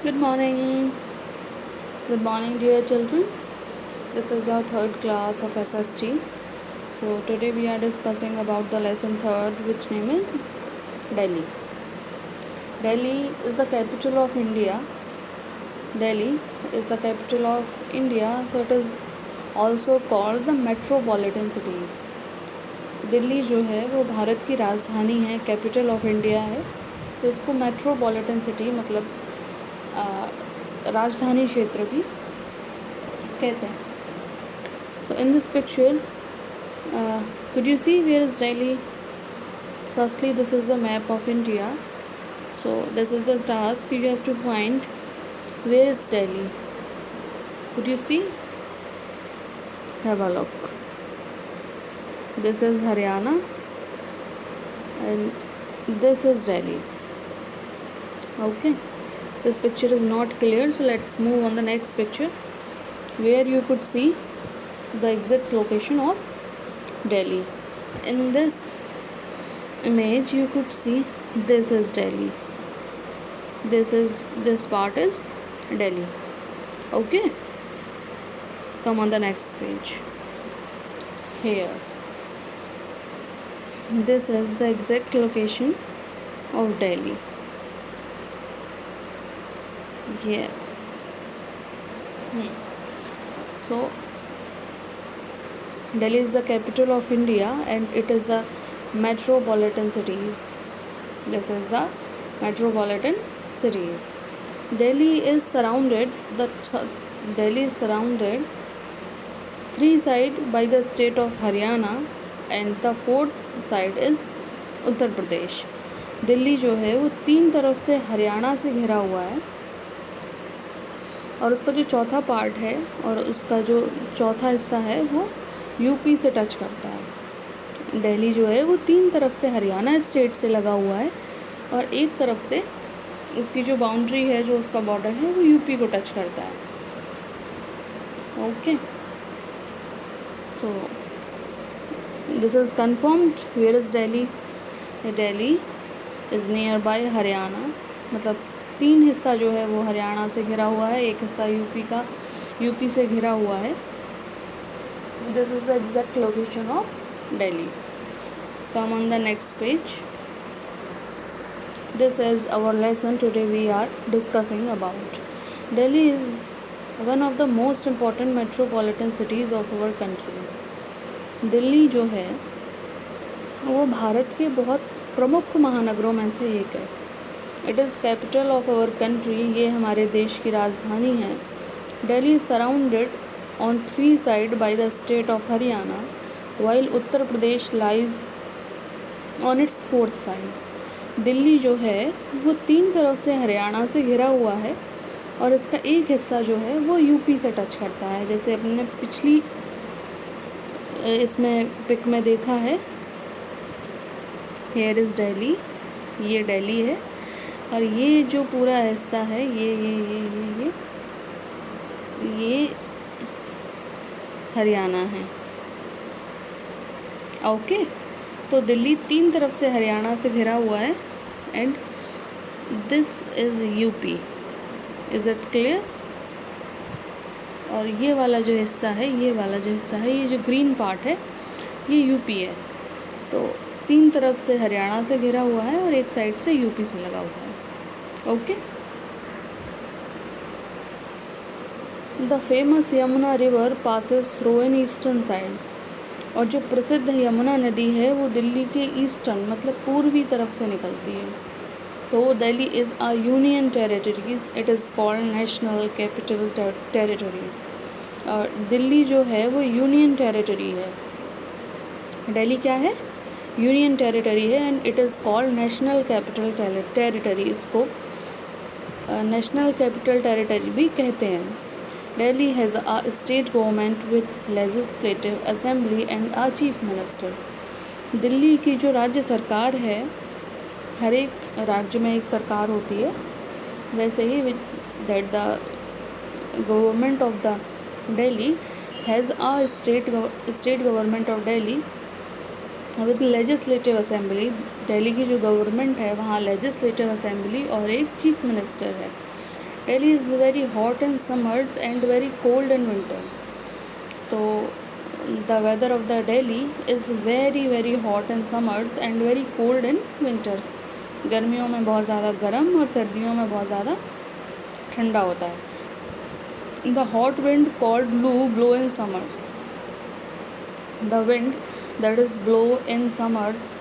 Good morning. Good morning, dear children. This is our third class of SST. So today we are discussing about the lesson third, which name is Delhi. Delhi is the capital of India. Delhi is the capital of India, so it is also called the metropolitan cities. Delhi जो है वो भारत की राजधानी है, capital of India है, तो इसको metropolitan city मतलब राजधानी क्षेत्र भी कहते हैं. So in this picture, could you see where is Delhi? Firstly, this is a map of India. So this is the task you have to find where is Delhi. Could you see? Have a look. This is Haryana and this is Delhi. Okay, this picture is not clear, so let's move on the next picture where you could see the exact location of Delhi. In this image you could see this is Delhi. This part is Delhi. Okay, come on the next page. Here, this is the exact location of Delhi. Yes. So Delhi is the capital of India and it is the metropolitan cities. This is the metropolitan cities. Delhi is surrounded three sides by the state of Haryana and the fourth side is Uttar Pradesh. Delhi जो है वो तीन तरफ से हरियाणा से घिरा हुआ है और उसका जो चौथा पार्ट है और उसका जो चौथा हिस्सा है वो यूपी से टच करता है. दिल्ली जो है वो तीन तरफ से हरियाणा स्टेट से लगा हुआ है और एक तरफ से उसकी जो बाउंड्री है, जो उसका बॉर्डर है, वो यूपी को टच करता है. Okay, so this is confirmed. Where is Delhi? Delhi is near by Haryana. मतलब तीन हिस्सा जो है वो हरियाणा से घिरा हुआ है, एक हिस्सा यूपी से घिरा हुआ है. This is the exact location of Delhi. Come on the next page. This is our lesson. Today we are discussing about Delhi is one of the most important metropolitan cities of our country. Delhi जो है वो भारत के बहुत प्रमुख महानगरों में से एक है. It is capital of our country. ये हमारे देश की राजधानी है. Delhi is surrounded on three sides by the state of Haryana, while Uttar Pradesh lies on its fourth side. Delhi जो है वो तीन तरफ से हरियाणा से घिरा हुआ है और इसका एक हिस्सा जो है वो यूपी से टच करता है. जैसे अपने पिछली इसमें पिक में देखा है, हेयर इज़ दिल्ली, ये दिल्ली है और ये जो पूरा हिस्सा है ये हरियाणा है. ओके, तो दिल्ली तीन तरफ से हरियाणा से घिरा हुआ है and this is UP. Is it clear? और ये वाला जो हिस्सा है, ये जो ग्रीन पार्ट है, ये यूपी है. तो तीन तरफ से हरियाणा से घिरा हुआ है और एक साइड से यूपी से लगा हुआ है. Okay, the famous Yamuna river passes through in eastern side. और जो प्रसिद्ध यमुना नदी है वो दिल्ली के ईस्टर्न मतलब पूर्वी तरफ से निकलती है. तो Delhi is a union territories. It is called national capital territories. और दिल्ली जो है वो यूनियन टेरिटरी है. दिल्ली क्या है? यूनियन टेरिटरी है and it is called national capital territory. इसको नेशनल कैपिटल टेरिटरी भी कहते हैं. Delhi has a state government with legislative assembly and a chief minister. Delhi की जो राज्य सरकार है, हर एक राज्य में एक सरकार होती है. वैसे ही that the government of the Delhi has a state government of Delhi with legislative assembly. Delhi की जो गवर्नमेंट है वहाँ लेजिस्लेटिव असेंबली और एक चीफ मिनिस्टर है. Delhi is very hot in summers and very cold in winters. तो the weather of the Delhi is very hot in summers and very cold in winters. गर्मियों में बहुत ज़्यादा गर्म और सर्दियों में बहुत ज़्यादा ठंडा होता है. The hot wind called Loo blow in summers. The wind that is blow in summers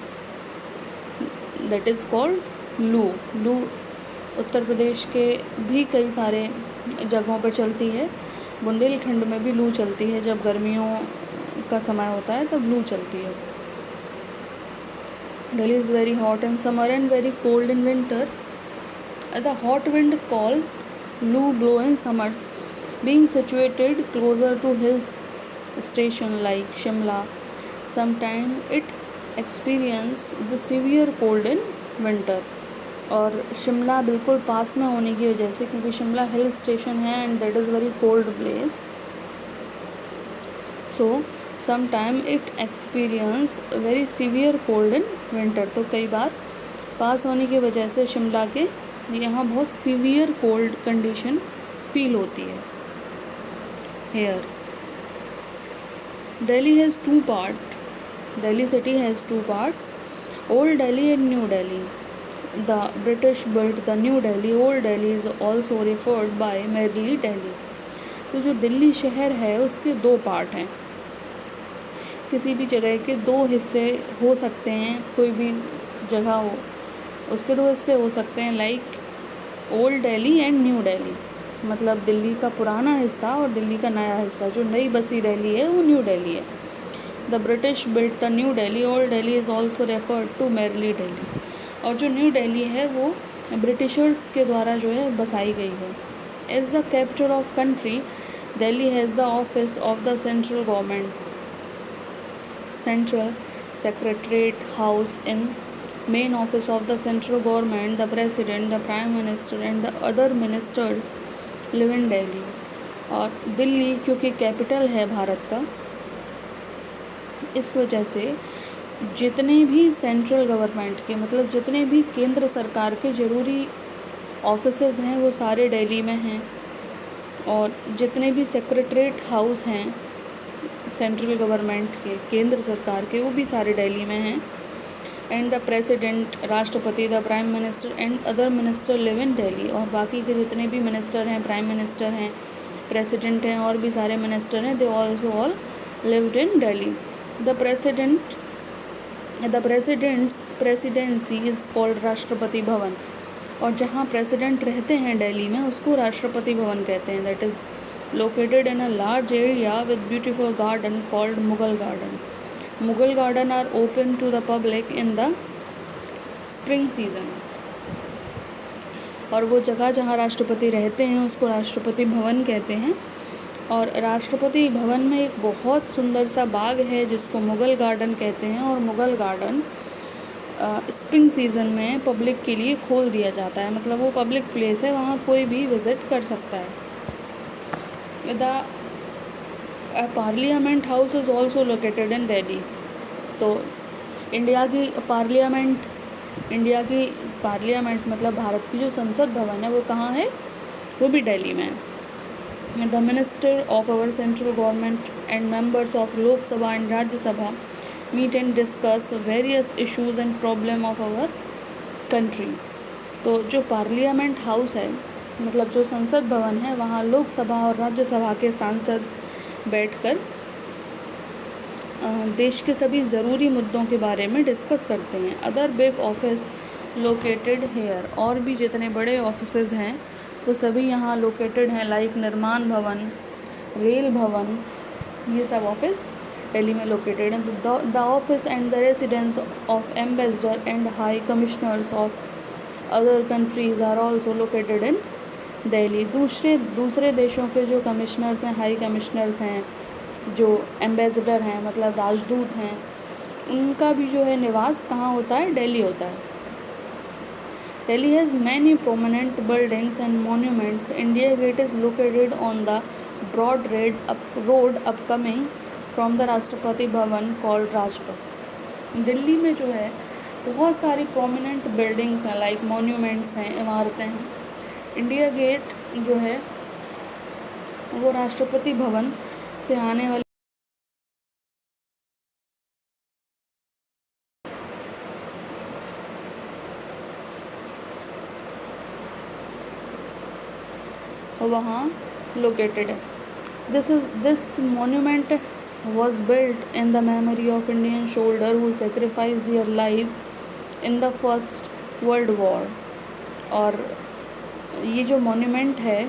that is called Loo. Loo Uttar Pradesh के भी कई सारे जगहों पर चलती है. बुंदेलखंड में भी लू चलती है. जब गर्मियों का समय होता है तब लू चलती है. Delhi is very hot in summer and very cold in winter. The hot wind called Loo blow in summer, being situated closer to hill station like Shimla. Sometimes it experience the severe cold in winter. और शिमला बिल्कुल पास में होने की वजह से, क्योंकि Shimla hill station है and that is very cold place, so some time it experience very severe cold in winter. तो कई बार पास होने की वजह से शिमला के यहाँ बहुत सीवियर कोल्ड कंडीशन फील होती है. Here Delhi has two part. Delhi city has two parts, old Delhi and new Delhi. The British built the New Delhi. Old Delhi is also referred by merely Delhi. तो जो दिल्ली शहर है उसके दो पार्ट हैं. किसी भी जगह के दो हिस्से हो सकते हैं, कोई भी जगह हो उसके दो हिस्से हो सकते हैं, like old Delhi and new Delhi. मतलब दिल्ली का पुराना हिस्सा और दिल्ली का नया हिस्सा. जो नई बसी दिल्ली है वो न्यू दिल्ली है. The British built the new Delhi. Old Delhi is also referred to merely Delhi. और जो न्यू दिल्ली है वो ब्रिटिशर्स के द्वारा जो है बसाई गई है. As the capital of country Delhi has the office of the central government, central secretariat house in main office of the central government. The president, the prime minister and the other ministers live in Delhi. और दिल्ली क्योंकि capital है भारत का, इस वजह से जितने भी central government के, मतलब जितने भी केंद्र सरकार के ज़रूरी ऑफिसेज हैं वो सारे दिल्ली में हैं. और जितने भी सेक्रेटरीट हाउस हैं सेंट्रल गवर्नमेंट के, केंद्र सरकार के, वो भी सारे दिल्ली में हैं. एंड द प्रेसिडेंट, राष्ट्रपति, the prime minister and other minister live in Delhi. और बाकी के जितने भी मिनिस्टर हैं, प्राइम मिनिस्टर हैं, प्रेसिडेंट हैं और भी सारे मिनिस्टर हैं, they also all lived in Delhi. The president's presidency is called Rashtrapati Bhavan. और जहाँ प्रेसिडेंट रहते हैं दिल्ली में उसको राष्ट्रपति भवन कहते हैं. That is located in a large area with beautiful garden called Mughal garden. Mughal garden are open to the public in the spring season. और वो जगह जहाँ राष्ट्रपति रहते हैं उसको राष्ट्रपति भवन कहते हैं. और राष्ट्रपति भवन में एक बहुत सुंदर सा बाग है जिसको मुगल गार्डन कहते हैं. और मुगल गार्डन स्प्रिंग सीज़न में पब्लिक के लिए खोल दिया जाता है. मतलब वो पब्लिक प्लेस है, वहाँ कोई भी विज़िट कर सकता है. The parliament house is also located in Delhi. तो इंडिया की पार्लियामेंट मतलब भारत की जो संसद भवन है वो कहाँ है? वो भी दिल्ली में है. The minister of our central government and members of Lok Sabha and Rajya Sabha meet and discuss various issues and problem of our country. तो जो पार्लियामेंट हाउस है, मतलब जो संसद भवन है, वहाँ लोकसभा और राज्यसभा के सांसद बैठकर देश के सभी ज़रूरी मुद्दों के बारे में डिस्कस करते हैं. Other big office located here. और भी जितने बड़े ऑफिसेज हैं वो सभी यहाँ लोकेटेड हैं, लाइक निर्माण भवन, रेल भवन, ये सब ऑफिस दिल्ली में लोकेटेड हैं. The office and the residence of ambassador and high commissioners of other countries are also located in Delhi. दूसरे देशों के जो कमिश्नर्स हैं, हाई कमिश्नर्स हैं, जो एम्बेसडर हैं मतलब राजदूत हैं, उनका भी जो है निवास कहाँ होता है? दिल्ली होता है. Delhi has many prominent buildings and monuments. India Gate is located on the broad road upcoming from the Rashtrapati Bhavan called Rajpath. Delhi में जो है बहुत सारी प्रोमिनेंट बिल्डिंग्स हैं, लाइक मॉन्यूमेंट्स हैं, इमारतें हैं. इंडिया गेट जो है वो राष्ट्रपति भवन से आने वाली वहाँ लोकेटेड है। This monument was built in the memory of Indian soldier who sacrificed their life in the First World War। और ये जो मोन्यूमेंट है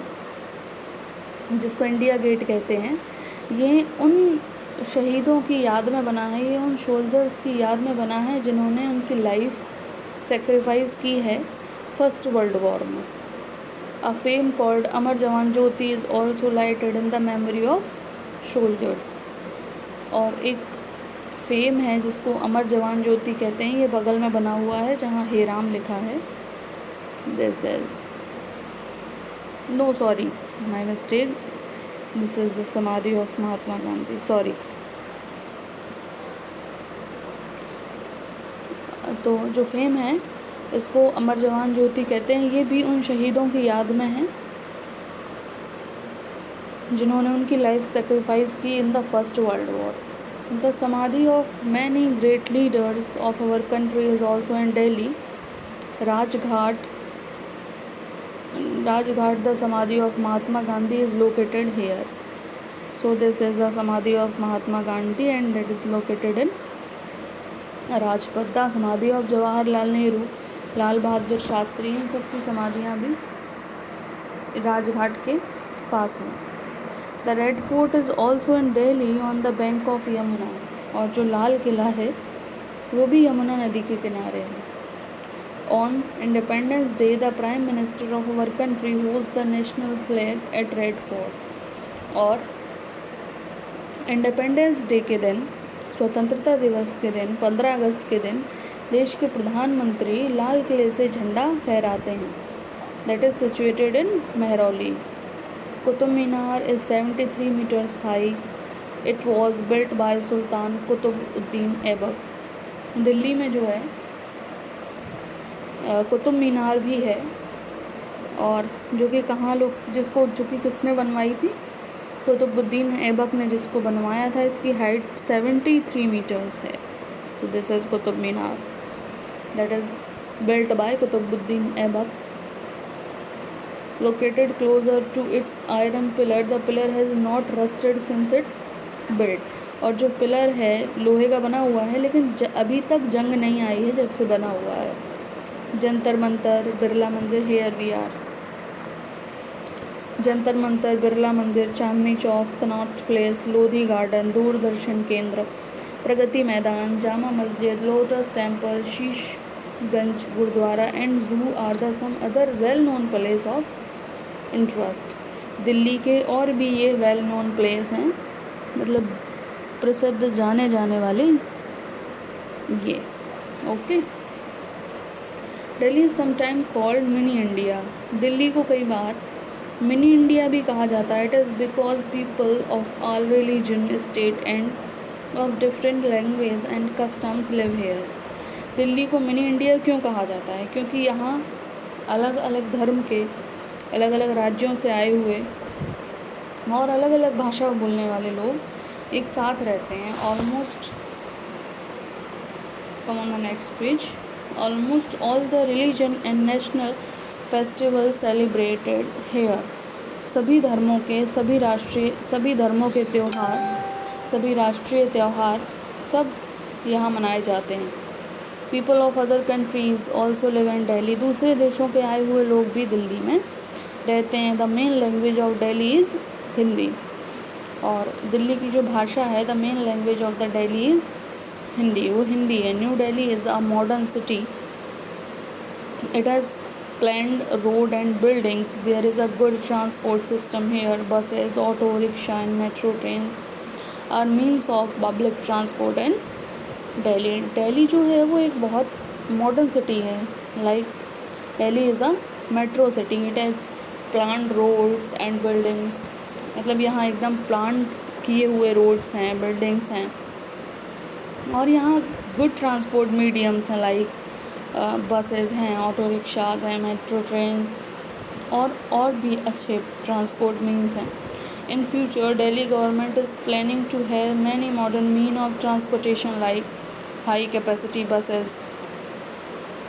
जिसको इंडिया गेट कहते हैं, ये उन शहीदों की याद में बना है, ये उन सोल्जर्स की याद में बना है जिन्होंने उनकी लाइफ सेक्रीफाइस की है फर्स्ट वर्ल्ड वॉर में। A fame called अमर जवान ज्योति is also lighted in the memory of soldiers। और एक फेम है जिसको अमर जवान ज्योति कहते हैं, ये बगल में बना हुआ है जहाँ हेराम लिखा है। This is no sorry my mistake, this is the samadhi of Mahatma Gandhi, sorry. तो जो फेम है इसको अमर जवान ज्योति कहते हैं, ये भी उन शहीदों की याद में है जिन्होंने उनकी लाइफ सेक्रीफाइस की in the first world war. The samadhi of many great leaders of our country is also in Delhi. Rajghat the samadhi of Mahatma Gandhi is located here. So this is the samadhi of Mahatma Gandhi and that is located in Rajpath. The samadhi of Jawaharlal Nehru, Lal Bahadur Shastri, इन सब की समाधियाँ भी राजघाट के पास हैं। The Red Fort is also in Delhi on the bank of Yamuna. और जो लाल किला है वो भी यमुना नदी के किनारे है। On Independence Day the prime minister of our country host the national flag at Red Fort. और इंडिपेंडेंस डे के दिन, स्वतंत्रता दिवस के दिन, 15 अगस्त के दिन देश के प्रधानमंत्री लाल किले से झंडा फहराते हैं। That is situated in Mehrauli. Qutub Minar is 73 metres high. It was built by Sultan Qutubuddin Aibak. Delhi में जो है कुतुब मीनार भी है, और जो कि जो कि किसने बनवाई थी, कुतुबुद्दीन ऐबक ने जिसको बनवाया था। इसकी हाइट 73 मीटर्स है। So this is Qutub Minar that is built by Qutubuddin Aibak. Located closer to its iron pillar, the pillar has not rusted since it built। और जो पिलर है लोहे का बना हुआ है, लेकिन अभी तक जंग नहीं आई है जब से बना हुआ है। Jantar Mantar, Birla Mandir, here we are. Jantar Mantar, Birla Mandir, Chandni Chowk, Connaught Place, Lodhi Garden, Doordarshan Kendra, Pragati Maidan, Jama Masjid, Lotus Temple, Sheeshganj Gurudwara and zoo are the some other well known place of interest. Delhi के और भी ये वेल नोन प्लेस हैं, मतलब प्रसिद्ध जाने जाने वाले ये। Okay. Delhi sometime called mini India. Delhi को कई बार मिनी इंडिया भी कहा जाता है। It is because people of all religion, state end of different language and customs live here. Delhi को मिनी इंडिया क्यों कहा जाता है? क्योंकि यहाँ अलग अलग धर्म के, अलग अलग राज्यों से आए हुए और अलग अलग भाषा बोलने वाले लोग एक साथ रहते हैं। Almost come on the next page. Almost all the religion and national festival celebrated here. सभी धर्मों के, सभी धर्मों के त्यौहार, सभी राष्ट्रीय त्यौहार सब यहाँ मनाए जाते हैं। People of other countries also live in Delhi. दूसरे देशों के आए हुए लोग भी दिल्ली में रहते हैं। The main language of Delhi is Hindi. और दिल्ली की जो भाषा है, the main language of the Delhi is Hindi, वो हिंदी है। New Delhi is a modern city. It has planned road and buildings. There is a good transport system here. Buses, auto rickshaw and metro trains are means of public transport in Delhi। Delhi जो है वो एक बहुत modern city है। Like Delhi is a metro city. It has planned roads and buildings. मतलब यहाँ एकदम plan किए हुए रोड्स हैं, बिल्डिंग्स हैं, और यहाँ गुड ट्रांसपोर्ट मीडियम्स हैं। लाइक बसेस हैं, ऑटो रिक्शाज हैं, मेट्रो ट्रेन्स और भी अच्छे ट्रांसपोर्ट मीन्स हैं। In future Delhi government is planning to have many modern mean of transportation like high capacity buses,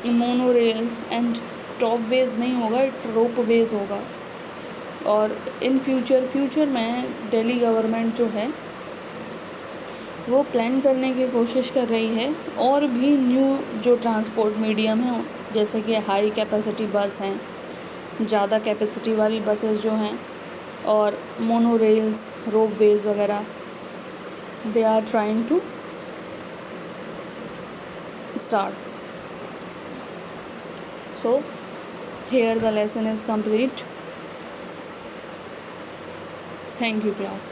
monorails and topways नहीं होगा, रोपवेज होगा। और इन फ्यूचर में दिल्ली गवर्नमेंट जो है वो प्लान करने की कोशिश कर रही है और भी न्यू जो ट्रांसपोर्ट मीडियम है, जैसे कि हाई कैपेसिटी बस हैं, ज़्यादा कैपेसिटी वाली बसेस जो हैं, और मोनोरेल्स, रोपवेज वगैरह, they are trying to start. So here the lesson is complete. Thank you class.